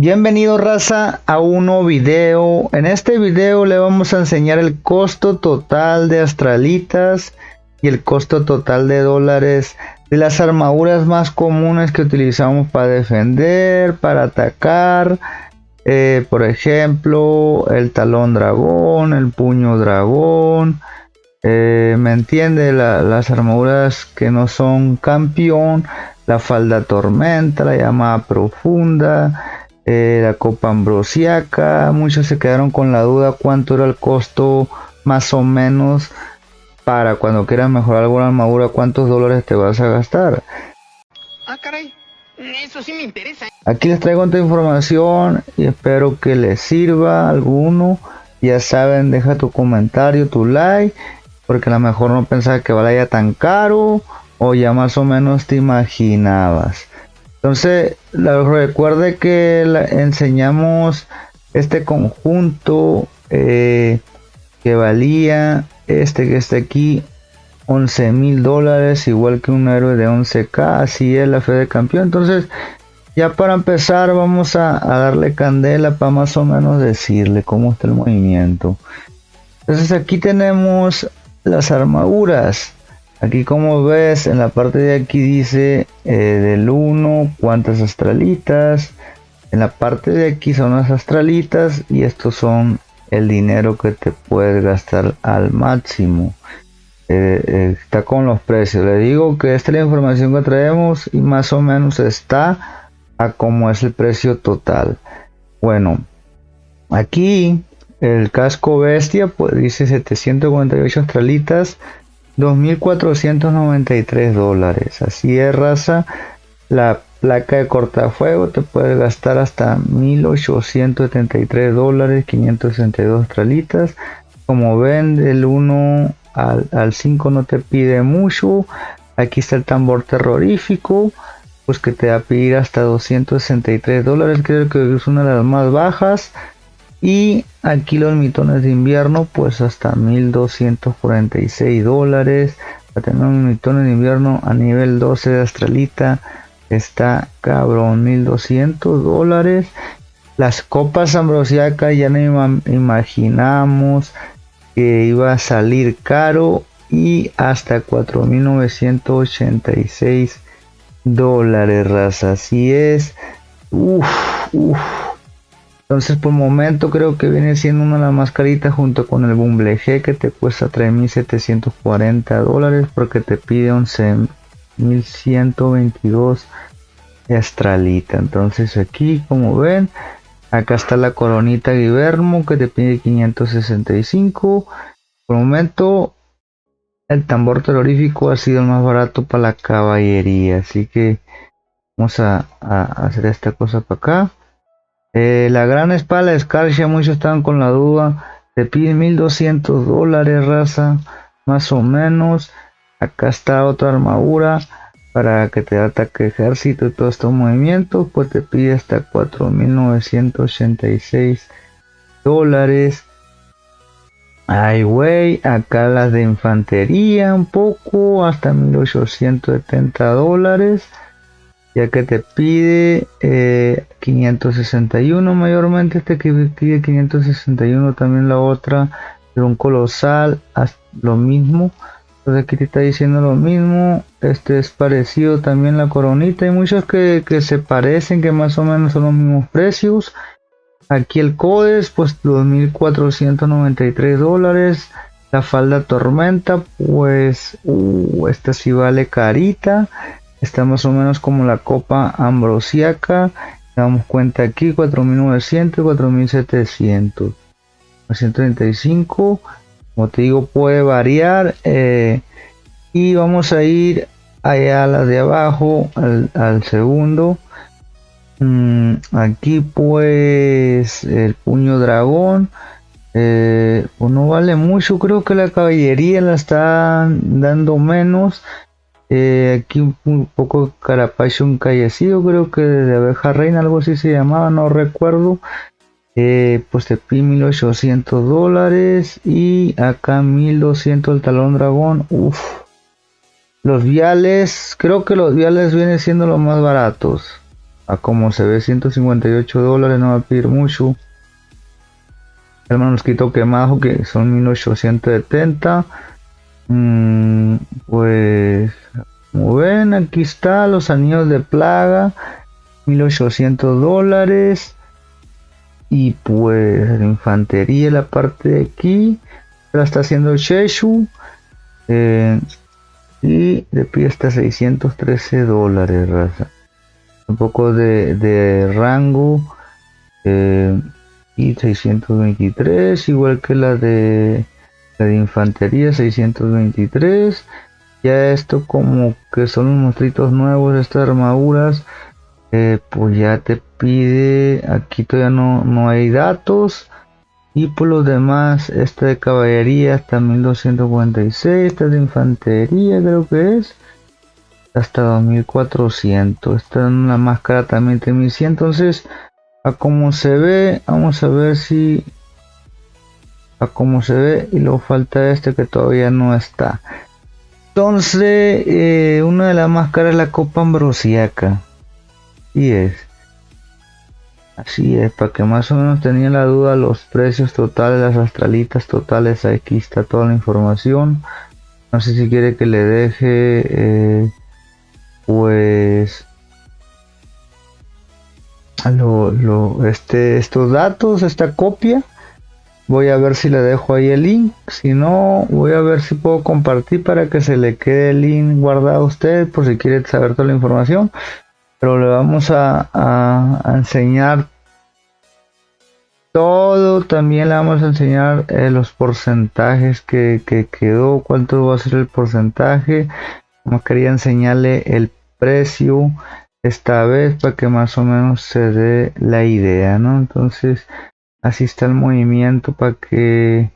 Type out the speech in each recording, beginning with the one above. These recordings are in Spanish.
Bienvenido raza a un nuevo video. En este video le vamos a enseñar el costo total de astralitas y el costo total de dólares de las armaduras más comunes que utilizamos para defender, para atacar. Por ejemplo, el talón dragón, el puño dragón. ¿Me entiende? Las armaduras que no son campeón, la falda tormenta, la llamada profunda. La copa ambrosiaca. Muchos se quedaron con la duda cuánto era el costo más o menos para cuando quieras mejorar alguna armadura, cuántos dólares te vas a gastar. Ah, caray, eso sí me interesa. Aquí les traigo esta información y espero que les sirva a alguno. Ya saben, deja tu comentario, tu like, porque a lo mejor no pensaba que valía tan caro o ya más o menos te imaginabas. Entonces, recuerde que enseñamos este conjunto que valía que está aquí $11,000, igual que un héroe de 11k, así es la fe de campeón. Entonces, ya para empezar vamos a darle candela para más o menos decirle cómo está el movimiento. Entonces aquí tenemos las armaduras. Aquí como ves en la parte de aquí dice del 1 cuántas astralitas. En la parte de aquí son las astralitas y estos son el dinero que te puedes gastar al máximo. Está con los precios. Le digo que esta es la información que traemos y más o menos está a como es el precio total. Bueno, aquí el casco bestia pues dice 748 astralitas, $2,493. Así es raza. La placa de cortafuego te puedes gastar hasta $1,873, 562 astralitas. Como ven, del 1 al 5 no te pide mucho. Aquí está el tambor terrorífico, pues que te va a pedir hasta $263, creo que es una de las más bajas. Y aquí los mitones de invierno pues hasta $1,246. Para tener un mitón de invierno a nivel 12 de astralita está cabrón, $1,200. Las copas ambrosiacas ya no imaginamos que iba a salir caro y hasta $4,986, raza. Así es. Entonces por el momento creo que viene siendo una de las más caritas junto con el Bumble G, que te cuesta $3,740 porque te pide 11,122 astralita. Entonces aquí como ven, acá está la coronita Guibermo que te pide 565. Por el momento el tambor terrorífico ha sido el más barato para la caballería, así que vamos a hacer esta cosa para acá. La gran espada de Scarcia, muchos estaban con la duda, te piden $1,200, raza, más o menos. Acá está otra armadura para que te ataque ejército y todos estos movimientos, pues te pide hasta $4,986. Ay güey, acá las de infantería un poco, hasta $1,870, ya que te pide 561 mayormente. Este que pide 561, también la otra de un colosal, lo mismo. Entonces aquí te está diciendo lo mismo. Este es parecido también, la coronita. Hay muchos que se parecen, que más o menos son los mismos precios. Aquí el Codes pues $2,493. La falda tormenta pues esta sí vale carita. Está más o menos como la copa ambrosiaca. Damos cuenta aquí, 4,900, 4,700, 135. Como te digo, puede variar. Y vamos a ir allá a las de abajo, al segundo. Aquí pues el puño dragón. Pues no vale mucho. Creo que la caballería la está dando menos. Aquí un poco carapacho encallecido, creo que de abeja reina, algo así se llamaba, no recuerdo. Pues te pide $1,800 y acá 1,200 el talón dragón. Los viales, creo que los viales vienen siendo los más baratos. a como se ve $158, no va a pedir mucho. El manuscrito quemado que son 1870. Pues como ven, aquí está los anillos de plaga, $1800. Y pues la infantería, la parte de aquí la está haciendo Sheshu, y le pide hasta $613, raza. Un poco de rango, y 623, igual que la de infantería, 623. Ya esto como que son los monstruitos nuevos, estas armaduras, pues ya te pide, aquí todavía no hay datos. Y por los demás, esta de caballería hasta 1246, esta de infantería creo que es hasta 2400. Esta es una máscara también de 1100. Entonces, a como se ve, vamos a ver si a como se ve, y luego falta este que todavía no está. Entonces, una de las máscaras es la copa ambrosiaca. Así es, para que más o menos tenían la duda, los precios totales, las astralitas totales, aquí está toda la información. No sé si quiere que le deje, pues, estos datos, esta copia. Voy a ver si le dejo ahí el link. Si no, voy a ver si puedo compartir para que se le quede el link guardado a usted por si quiere saber toda la información. Pero le vamos a enseñar todo. También le vamos a enseñar los porcentajes que quedó, cuánto va a ser el porcentaje. Como quería enseñarle el precio esta vez para que más o menos se dé la idea, ¿no? Entonces así está el movimiento para que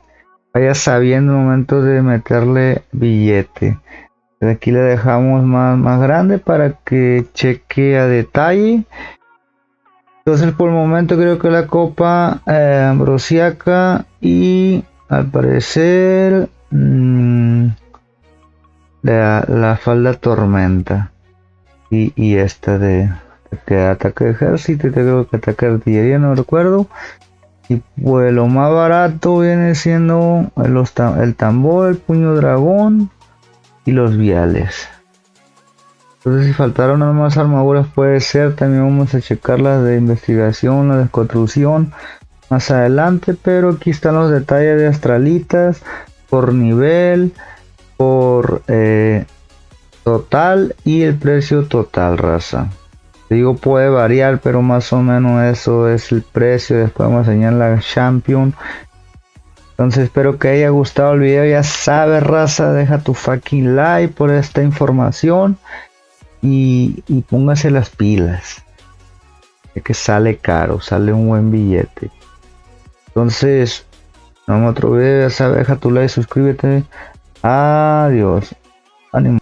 vaya sabiendo el momento de meterle billete. De aquí le dejamos más grande para que cheque a detalle. Entonces por el momento creo que la copa ambrosiaca y al parecer la falda tormenta y esta de que ataque de ejército, creo que ataque de artillería, no recuerdo. Y pues lo más barato viene siendo el tambor, el puño dragón y los viales. Entonces si faltaron más armaduras puede ser, también vamos a checar las de investigación, la de construcción más adelante, pero aquí están los detalles de astralitas por nivel, por total y el precio total, raza. Digo, puede variar, pero más o menos eso es el precio. Después vamos a enseñar la Champion. Entonces espero que haya gustado el video. Ya sabes, raza, deja tu fucking like por esta información. Y póngase las pilas. Es que sale caro, sale un buen billete. Entonces, nos vemos otro video. Ya sabes, deja tu like, suscríbete. Adiós. Ánimo.